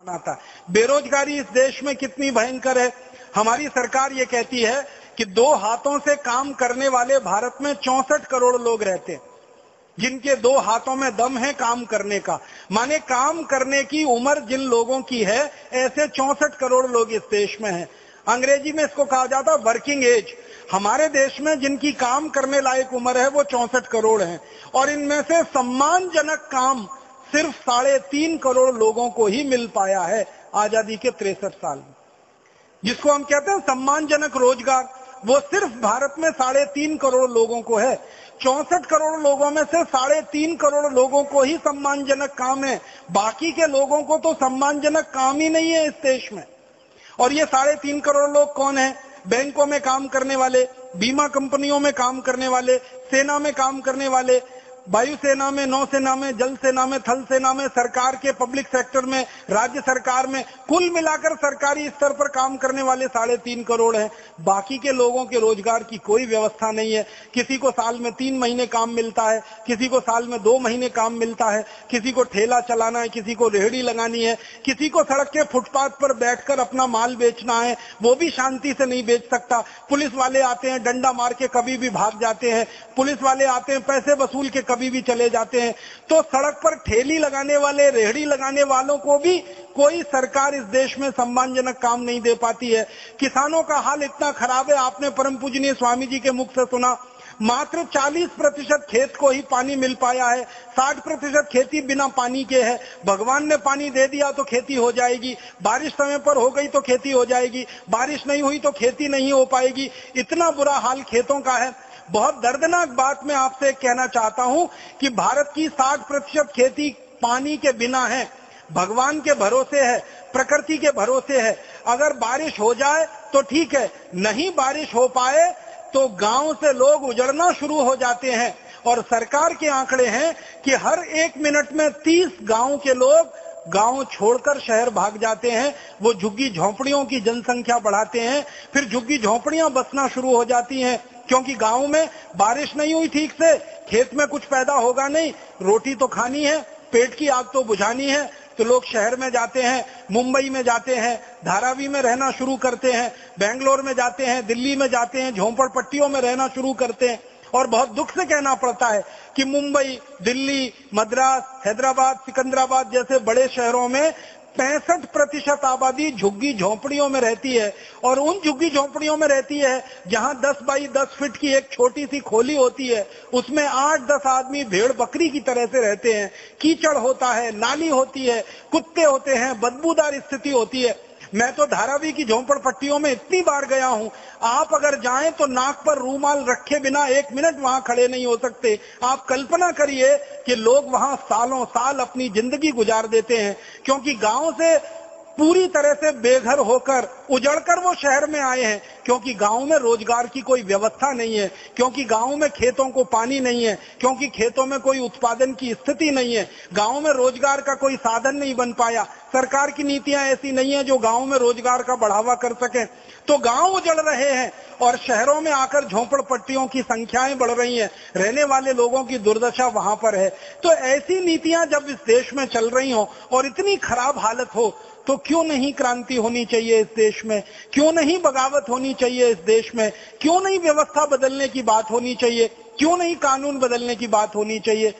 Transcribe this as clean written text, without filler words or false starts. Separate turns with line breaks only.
आता है। बेरोजगारी इस देश में कितनी भयंकर है। हमारी सरकार ये कहती है कि 2 हाथों से काम करने वाले भारत में 64 करोड़ लोग रहते हैं, जिनके 2 हाथों में दम है काम करने का। माने काम करने की उम्र जिन लोगों की है, ऐसे 64 करोड़ लोग इस देश में हैं। अंग्रेजी में इसको कहा जाता है वर्किंग एज। हमारे देश में जिनकी काम करने लायक उम्र है वो 64 करोड़ है, और इनमें से सम्मानजनक काम सिर्फ 3.5 करोड़ लोगों को ही मिल पाया है आजादी के 63 साल में। जिसको हम कहते हैं सम्मानजनक रोजगार, वो सिर्फ भारत में 3.5 करोड़ लोगों को है। 64 करोड़ लोगों में से 3.5 करोड़ लोगों को ही सम्मानजनक काम है, बाकी के लोगों को तो सम्मानजनक काम ही नहीं है इस देश में। और ये 3.5 करोड़ लोग कौन है? बैंकों में काम करने वाले, बीमा कंपनियों में काम करने वाले, सेना में काम करने वाले, वायुसेना में, नौसेना में, जल सेना में, थल सेना में, सरकार के पब्लिक सेक्टर में, राज्य सरकार में, कुल मिलाकर सरकारी स्तर पर काम करने वाले 3.5 करोड़ हैं। बाकी के लोगों के रोजगार की कोई व्यवस्था नहीं है। किसी को साल में 3 महीने काम मिलता है, किसी को साल में 2 महीने काम मिलता है, किसी को ठेला चलाना है, किसी को रेहड़ी लगानी है, किसी को सड़क के फुटपाथ पर बैठकर अपना माल बेचना है, वो भी शांति से नहीं बेच सकता। पुलिस वाले आते हैं, डंडा मार के कभी भी भाग जाते हैं, पुलिस वाले आते हैं, पैसे वसूल के कभी भी चले जाते हैं। तो सड़क पर ठेली लगाने वाले, रेहड़ी लगाने वालों को भी कोई सरकार इस देश में सम्मानजनक काम नहीं दे पाती है। किसानों का हाल इतना खराब है, आपने परम पूजनीय स्वामी जी के मुख से सुना, मात्र 40% खेत को ही पानी मिल पाया है, 60% खेती बिना पानी के है। भगवान ने पानी दे दिया तो खेती हो जाएगी, बारिश समय पर हो गई तो खेती हो जाएगी, बारिश नहीं हुई तो खेती नहीं हो पाएगी। इतना बुरा हाल खेतों का है। बहुत दर्दनाक बात मैं आपसे कहना चाहता हूं कि भारत की 60% खेती पानी के बिना है, भगवान के भरोसे है, प्रकृति के भरोसे है। अगर बारिश हो जाए तो ठीक है, नहीं बारिश हो पाए तो गांव से लोग उजड़ना शुरू हो जाते हैं। और सरकार के आंकड़े हैं कि हर 1 मिनट में 30 गांव के लोग गांव छोड़कर शहर भाग जाते हैं। वो झुग्गी झोंपड़ियों की जनसंख्या बढ़ाते हैं, फिर झुग्गी झोंपड़ियां बसना शुरू हो जाती हैं, क्योंकि गांव में बारिश नहीं हुई ठीक से, खेत में कुछ पैदा होगा नहीं, रोटी तो खानी है, पेट की आग तो बुझानी है, तो लोग शहर में जाते हैं, मुंबई में जाते हैं, धारावी में रहना शुरू करते हैं, बेंगलोर में जाते हैं, दिल्ली में जाते हैं, झोंपड़ पट्टियों में रहना शुरू करते हैं। और बहुत दुख से कहना पड़ता है कि मुंबई, दिल्ली, मद्रास, हैदराबाद, सिकंदराबाद जैसे बड़े शहरों में 65% आबादी झुग्गी झोंपड़ियों में रहती है। और उन झुग्गी झोंपड़ियों में रहती है जहां 10 बाई 10 फीट की एक छोटी सी खोली होती है, उसमें 8-10 आदमी भेड़ बकरी की तरह से रहते हैं। कीचड़ होता है, नाली होती है, कुत्ते होते हैं, बदबूदार स्थिति होती है। मैं तो धारावी की झोंपड़ पट्टियों में इतनी बार गया हूं, आप अगर जाएं तो नाक पर रूमाल रखे बिना 1 मिनट वहां खड़े नहीं हो सकते। आप कल्पना करिए कि लोग वहां सालों साल अपनी जिंदगी गुजार देते हैं, क्योंकि गांव से पूरी तरह से बेघर होकर, उजड़कर वो शहर में आए हैं, क्योंकि गांव में रोजगार की कोई व्यवस्था नहीं है, क्योंकि गांव में खेतों को पानी नहीं है, क्योंकि खेतों में कोई उत्पादन की स्थिति नहीं है, गांव में रोजगार का कोई साधन नहीं बन पाया। सरकार की नीतियां ऐसी नहीं है जो गांव में रोजगार का बढ़ावा कर सके। तो गांव उजड़ रहे हैं और शहरों में आकर झोंपड़ पट्टियों की संख्याएं बढ़ रही हैं, रहने वाले लोगों की दुर्दशा वहां पर है। तो ऐसी नीतियां जब इस देश में चल रही हो और इतनी खराब हालत हो, तो क्यों नहीं क्रांति होनी चाहिए इस देश में? क्यों नहीं बगावत होनी चाहिए इस देश में? क्यों नहीं व्यवस्था बदलने की बात होनी चाहिए? क्यों नहीं कानून बदलने की बात होनी चाहिए?